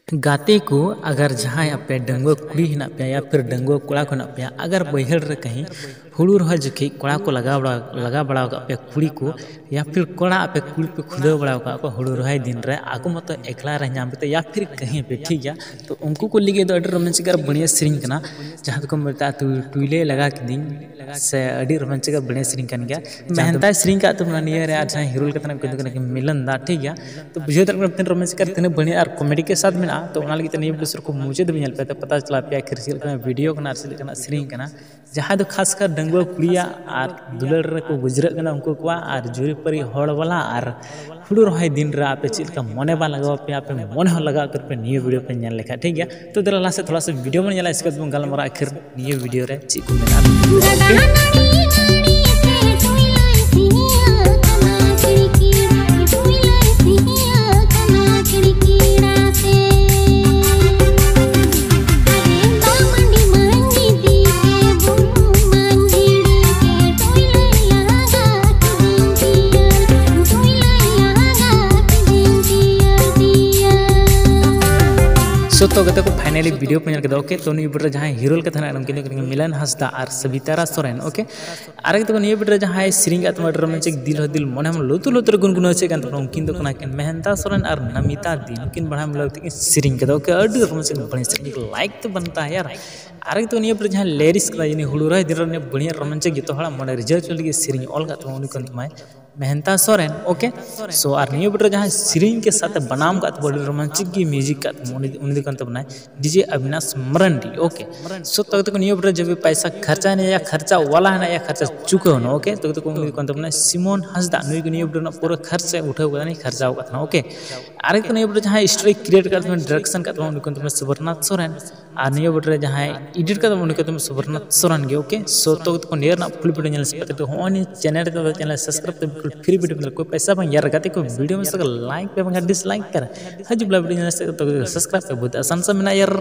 गाते को अगर जहाँ पे डंगुआ कुड़ी हेना पे या फिर डंगुआ कोड़ा को पे अगर बैहड़ रे कहीं हुड़ू रहा जखे कोड़ा को लगा बड़ा पे कुड़ी को या फिर कोड़ा पे कुड़ी पे खुदा बड़ा को हुड़ू रहा दिन रे आको मत एकला रह नाम पे या फिर कहीं पे ठीक गया तो उनको को लिगे तो रोमांचिक बढ़िया सेरिंग कना जहाँ को मिलता टुइले लगा के दिन से अड़ी रोमांचिक बढ़िया सेरिंग कन गया मेहनता सेरिंग का तो नियर है जहाँ हीरो के मिलन दा ठीक गया तो बुझे तर रोमांचिक तीन बढ़िया और कॉमेडी के साथ में तो लगे नहीं प्लस को मुझे तो पे तो पता चला पे आखिर वीडियो करना सेरिंग करना जहाँ तो खासकर डंगुआ कुड़िया और दुलड़ को गुजरना उनको और जुरी परी हड़ वाला और हुड़ू रहा दिन रे आप चेक मने बा लगा पे आप मन लगा कर पे निये वीडियो पे नल लेखा ठीक है तो दला से थोड़ा सा वीडियो में इसके बाद गलमारा आखिर निये वीडियो रे चेक को मेना तो को फाइनली वीडियो पे नल ओके तो नहीं वीडियो जहाँ हीरो के थाना उनके मिलन हंसदा और सविता सोरेन ओके आरे तो नहीं वीडियो जहाँ सेरिंग रोमांचिक दिल दिल मन हम लुतु लुतुर गुनगुन चे उनकिन मेहनता सोरेन और नमिता दी उनकिन बढ़ा मिलती सेरिंग के ओके रोमांचिक बढ़िया सेरिंग लाइक तो बनता है यार आरे तो नहीं जहाँ लेरिस हुड़ू रहा दिन बढ़िया रोमांचिक जो मन रिजल्ट लगे सेरिंग ऑल का मेहनता सोरेन ओके सो और नियो वीडियो जहाँ सेरिंग के साथ बनाम का बड़ी रोमांचिक की म्यूजिक का बनाए डीजे अविनाश मरंडी ओके सो तक नियो वीडियो जब पैसा खर्चा नहीं या खर्चा वाला है ना या खर्चा चुके हो ओके तो सिमोन हंसदा नुई को नियो वीडियो पूरा खर्च उठा नहीं खर्चा होगा ओके आरे तो नियो वीडियो जहाँ स्टोरी क्रिएट करते डायरेक्शन का सुवर्णाथ सोरेन और नियो वीडियो जहाँ एडिट करते सुवर्णाथ सोरेन के ओके सो तो नियर फुल वीडियो सकते तो हमारे चैनल सब्सक्राइब फ्री वीडियो कोई पैसा बन यार गाते कोई वीडियो में लाइक पे डिसलाइक कर हजू वीडियो सब्सक्राइब बहुत आसान से मिला यार।